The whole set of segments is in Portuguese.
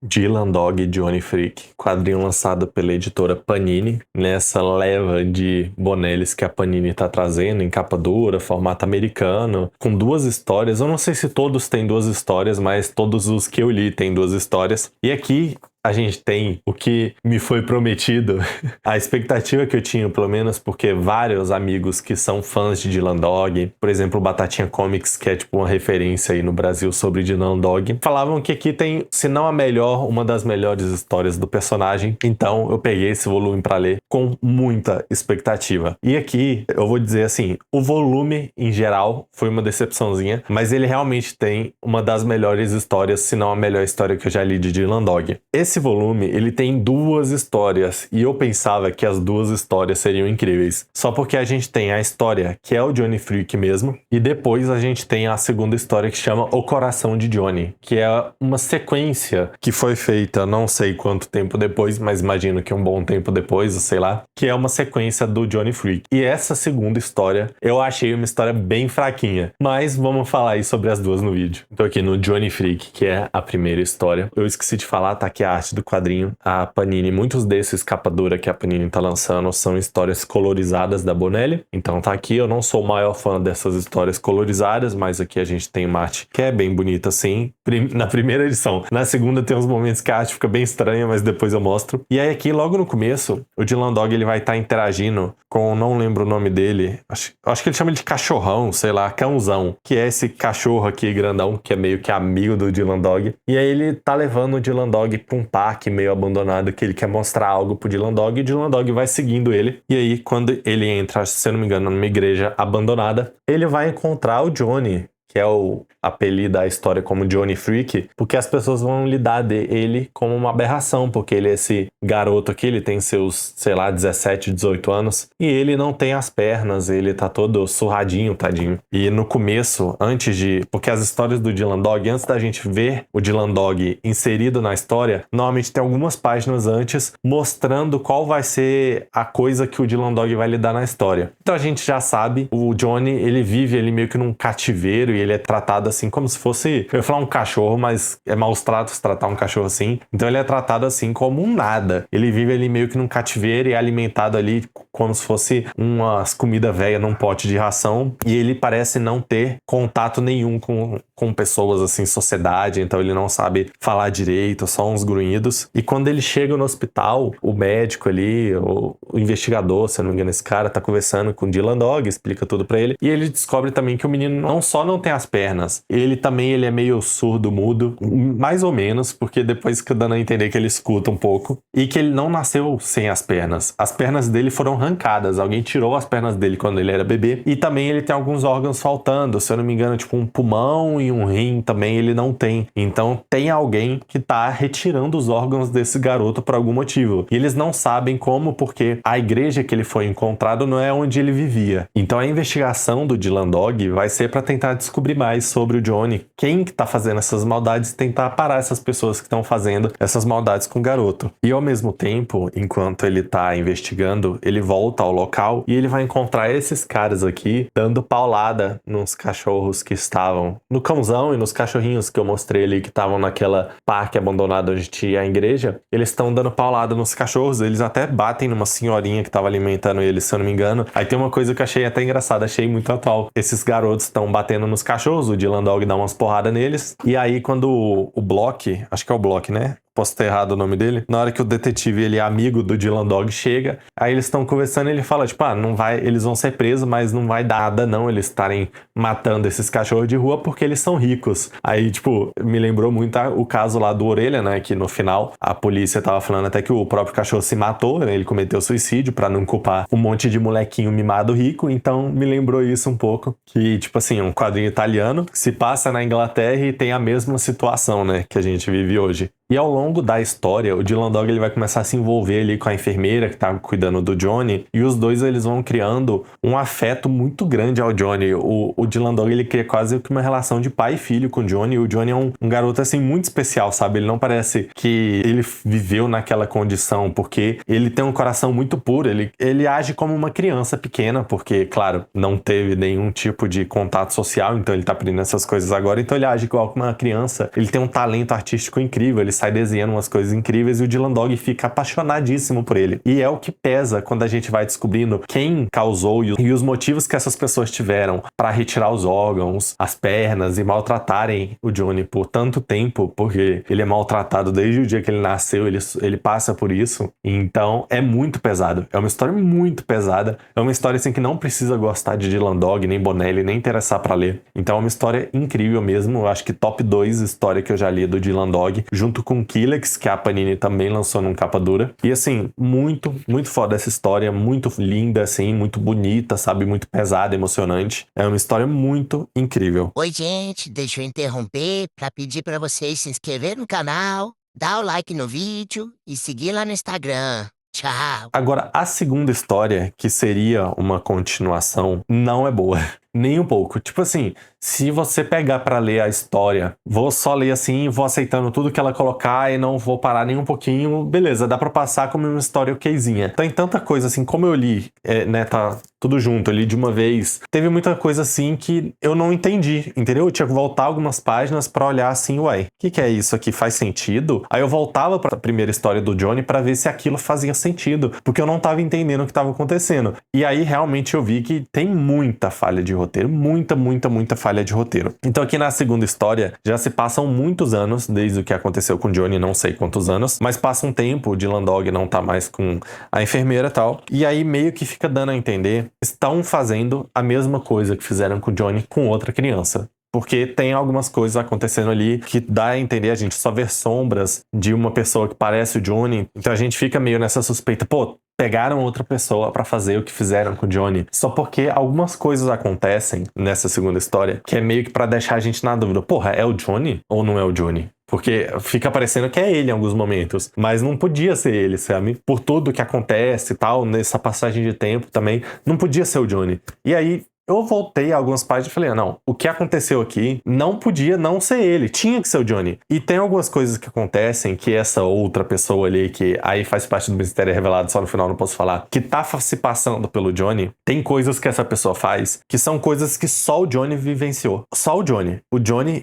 Dylan Dog e Johnny Freak, quadrinho lançado pela editora Panini, nessa leva de bonelis que a Panini tá trazendo em capa dura, formato americano, com duas histórias. Eu não sei se todos têm duas histórias, mas todos os que eu li têm duas histórias. E aqui a gente tem o que me foi prometido, a expectativa que eu tinha, pelo menos, porque vários amigos que são fãs de Dylan Dog, por exemplo, o Batatinha Comics, que é tipo uma referência aí no Brasil sobre Dylan Dog, falavam que aqui tem, se não a melhor, uma das melhores histórias do personagem. Então eu peguei esse volume para ler com muita expectativa. E aqui eu vou dizer assim, o volume em geral foi uma decepçãozinha, mas ele realmente tem uma das melhores histórias, se não a melhor história que eu já li de Dylan Dog. Esse volume, ele tem duas histórias, e eu pensava que as duas histórias seriam incríveis. Só porque a gente tem a história que é o Johnny Freak mesmo, e depois a gente tem a segunda história que chama O Coração de Johnny, que é uma sequência que foi feita não sei quanto tempo depois, mas imagino que um bom tempo depois, sei lá, que é uma sequência do Johnny Freak. E essa segunda história, eu achei uma história bem fraquinha, mas vamos falar aí sobre as duas no vídeo. Então aqui no Johnny Freak, que é a primeira história, eu esqueci de falar, tá aqui a arte do quadrinho, a Panini, muitos desses capa dura que a Panini tá lançando são histórias colorizadas da Bonelli, então tá aqui. Eu não sou o maior fã dessas histórias colorizadas, mas aqui a gente tem uma arte que é bem bonita assim, na primeira edição. Na segunda tem uns momentos que a arte fica bem estranha, mas depois eu mostro. E aí aqui, logo no começo, o Dylan Dog ele vai estar interagindo com, não lembro o nome dele, acho que ele chama ele de cachorrão, sei lá, cãozão, que é esse cachorro aqui grandão, que é meio que amigo do Dylan Dog. E aí ele tá levando o Dylan Dog pra um parque meio abandonado, que ele quer mostrar algo pro Dylan Dog, e o Dylan Dog vai seguindo ele. E aí, quando ele entra, se eu não me engano, numa igreja abandonada, ele vai encontrar o Johnny, que é o apelido da história como Johnny Freak, porque as pessoas vão lidar dele como uma aberração, porque ele é esse garoto aqui, ele tem seus, sei lá, 17, 18 anos, e ele não tem as pernas, ele tá todo surradinho, tadinho. E no começo, porque as histórias do Dylan Dog, antes da gente ver o Dylan Dog inserido na história, normalmente tem algumas páginas antes mostrando qual vai ser a coisa que o Dylan Dog vai lidar na história. Então a gente já sabe, o Johnny, ele vive ali meio que num cativeiro, e ele é tratado assim como se fosse, eu ia falar um cachorro, mas é maus tratos tratar um cachorro assim. Então ele é tratado assim como um nada. Ele vive ali meio que num cativeiro e é alimentado ali como se fosse umas comida velha num pote de ração, e ele parece não ter contato nenhum com pessoas assim, sociedade, então ele não sabe falar direito, só uns grunhidos. E quando ele chega no hospital, o médico ali, o investigador, se eu não me engano, esse cara tá conversando com o Dylan Dog, explica tudo pra ele, e ele descobre também que o menino não só não tem as pernas, ele é meio surdo, mudo, mais ou menos, porque depois fica dando a entender que ele escuta um pouco, e que ele não nasceu sem as pernas dele foram arrancadas, alguém tirou as pernas dele quando ele era bebê, e também ele tem alguns órgãos faltando, se eu não me engano, tipo um pulmão e um rim também ele não tem, então tem alguém que tá retirando os órgãos desse garoto por algum motivo, e eles não sabem como, porque a igreja que ele foi encontrado não é onde ele vivia. Então a investigação do Dylan Dog vai ser para tentar descobrir mais sobre o Johnny, quem que tá fazendo essas maldades, tentar parar essas pessoas que estão fazendo essas maldades com o garoto. E ao mesmo tempo, enquanto ele tá investigando, ele volta ao local e ele vai encontrar esses caras aqui dando paulada nos cachorros que estavam, no cãozão e nos cachorrinhos que eu mostrei ali, que estavam naquela parque abandonado onde tinha a igreja. Eles estão dando paulada nos cachorros, eles até batem numa senhorinha que tava alimentando eles, se eu não me engano. Aí tem uma coisa que eu achei até engraçada, achei muito atual. Esses garotos estão batendo nos cachorros, o Dylan Dog dá umas porradas neles, e aí quando o Block, acho que é o Block, né? Posso ter errado o nome dele. Na hora que o detetive, ele é amigo do Dylan Dog, chega, aí eles estão conversando e ele fala, tipo, não vai, eles vão ser presos, mas não vai dar nada não, eles estarem matando esses cachorros de rua porque eles são ricos. Aí, tipo, me lembrou muito o caso lá do Orelha, né, que no final a polícia tava falando até que o próprio cachorro se matou, né, ele cometeu suicídio pra não culpar um monte de molequinho mimado rico, então me lembrou isso um pouco, que, tipo assim, um quadrinho italiano que se passa na Inglaterra e tem a mesma situação, né, que a gente vive hoje. E ao longo da história, o Dylan Dog ele vai começar a se envolver ali com a enfermeira que tá cuidando do Johnny, e os dois eles vão criando um afeto muito grande ao Johnny. O Dylan Dog ele cria quase que uma relação de pai e filho com o Johnny, e o Johnny é um garoto assim muito especial, sabe? Ele não parece que ele viveu naquela condição, porque ele tem um coração muito puro, ele age como uma criança pequena, porque, claro, não teve nenhum tipo de contato social, então ele tá aprendendo essas coisas agora, então ele age igual uma criança. Ele tem um talento artístico incrível, ele sai desenhando umas coisas incríveis e o Dylan Dog fica apaixonadíssimo por ele. E é o que pesa quando a gente vai descobrindo quem causou e os motivos que essas pessoas tiveram para retirar os órgãos, as pernas e maltratarem o Johnny por tanto tempo, porque ele é maltratado desde o dia que ele nasceu, ele passa por isso. Então é muito pesado. É uma história muito pesada. É uma história assim que não precisa gostar de Dylan Dog, nem Bonelli, nem interessar para ler. Então é uma história incrível mesmo. Eu acho que top 2 história que eu já li do Dylan Dog, junto com Killex, que a Panini também lançou num capa dura. E assim, muito, muito foda essa história, muito linda assim, muito bonita, sabe? Muito pesada, emocionante. É uma história muito incrível. Oi, gente, deixa eu interromper para pedir para vocês se inscrever no canal, dar o like no vídeo e seguir lá no Instagram. Tchau! Agora, a segunda história, que seria uma continuação, não é boa. Nem um pouco. Tipo assim, se você pegar pra ler a história, vou só ler assim, vou aceitando tudo que ela colocar e não vou parar nem um pouquinho, beleza, dá pra passar como uma história okzinha. Tem tanta coisa assim, como eu li, né, tá tudo junto, eu li de uma vez, teve muita coisa assim que eu não entendi, entendeu? Eu tinha que voltar algumas páginas pra olhar assim, uai, o que é isso aqui? Faz sentido? Aí eu voltava pra primeira história do Johnny pra ver se aquilo fazia sentido, porque eu não tava entendendo o que tava acontecendo. E aí realmente eu vi que tem muita falha de roteiro, muita falha de roteiro. Então aqui na segunda história já se passam muitos anos desde o que aconteceu com o Johnny, não sei quantos anos, mas passa um tempo, o Dylan Dog não tá mais com a enfermeira e tal, e aí meio que fica dando a entender, estão fazendo a mesma coisa que fizeram com o Johnny com outra criança. Porque tem algumas coisas acontecendo ali que dá a entender, a gente só vê sombras de uma pessoa que parece o Johnny, então a gente fica meio nessa suspeita, pô, pegaram outra pessoa pra fazer o que fizeram com o Johnny. Só porque algumas coisas acontecem nessa segunda história que é meio que pra deixar a gente na dúvida. Porra, é o Johnny ou não é o Johnny? Porque fica parecendo que é ele em alguns momentos. Mas não podia ser ele, sabe? Por tudo que acontece e tal, nessa passagem de tempo também, não podia ser o Johnny. E aí eu voltei a algumas páginas e falei, não, o que aconteceu aqui não podia não ser ele, tinha que ser o Johnny. E tem algumas coisas que acontecem que essa outra pessoa ali, que aí faz parte do mistério revelado, só no final não posso falar, que tá se passando pelo Johnny, tem coisas que essa pessoa faz que são coisas que só o Johnny vivenciou. Só o Johnny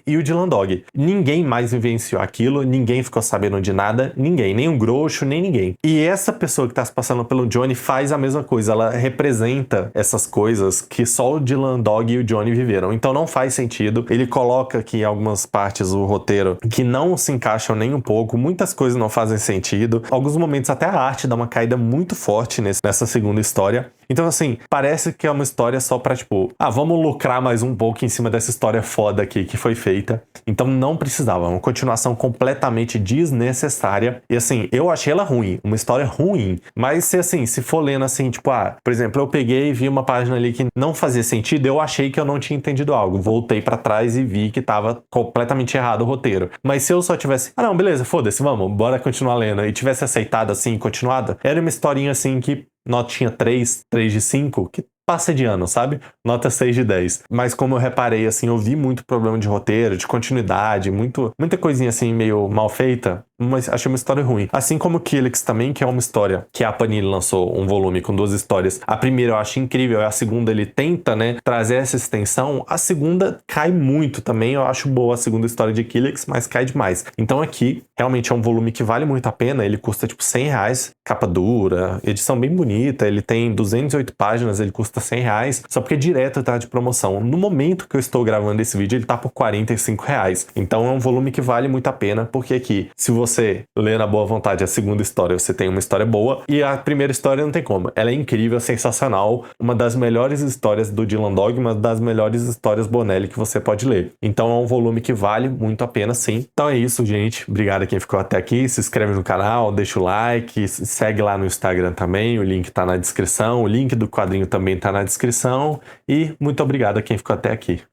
e o Dylan Dog. Ninguém mais vivenciou aquilo, ninguém ficou sabendo de nada, ninguém, nem um Groucho, nem ninguém. E essa pessoa que tá se passando pelo Johnny faz a mesma coisa, ela representa essas coisas que só o Dylan Dog e o Johnny viveram. Então não faz sentido. Ele coloca aqui em algumas partes o roteiro que não se encaixam nem um pouco. Muitas coisas não fazem sentido. Alguns momentos até a arte dá uma caída muito forte nessa segunda história. Então, assim, parece que é uma história só pra, tipo, vamos lucrar mais um pouco em cima dessa história foda aqui que foi feita. Então não precisava. Uma continuação completamente desnecessária. E, assim, eu achei ela ruim. Uma história ruim. Mas, se for lendo, assim, tipo, por exemplo, eu peguei e vi uma página ali que não fazia sentido, eu achei que eu não tinha entendido algo. Voltei pra trás e vi que tava completamente errado o roteiro. Mas se eu só tivesse, não, beleza, foda-se, vamos, bora continuar lendo, e tivesse aceitado assim e continuado, era uma historinha assim que notinha 3 de 5, que passa de ano, sabe? Nota 6 de 10. Mas como eu reparei, assim, eu vi muito problema de roteiro, de continuidade, muita coisinha assim meio mal feita, mas achei uma história ruim. Assim como Killex também, que é uma história que a Panini lançou um volume com 2 histórias. A primeira eu acho incrível, a segunda ele tenta, né, trazer essa extensão. A segunda cai muito também, eu acho boa a segunda história de Killex, mas cai demais. Então aqui, realmente é um volume que vale muito a pena, ele custa tipo R$100, capa dura, edição bem bonita, ele tem 208 páginas, ele custa R$100, só porque direto tá de promoção. No momento que eu estou gravando esse vídeo, ele tá por R$45. Então é um volume que vale muito a pena, porque aqui, se você ler na boa vontade a segunda história, você tem uma história boa, e a primeira história não tem como. Ela é incrível, sensacional, uma das melhores histórias do Dylan Dog, uma das melhores histórias Bonelli que você pode ler. Então é um volume que vale muito a pena, sim. Então é isso, gente. Obrigado a quem ficou até aqui. Se inscreve no canal, deixa o like, segue lá no Instagram também, o link tá na descrição, o link do quadrinho também tá na descrição, e muito obrigado a quem ficou até aqui.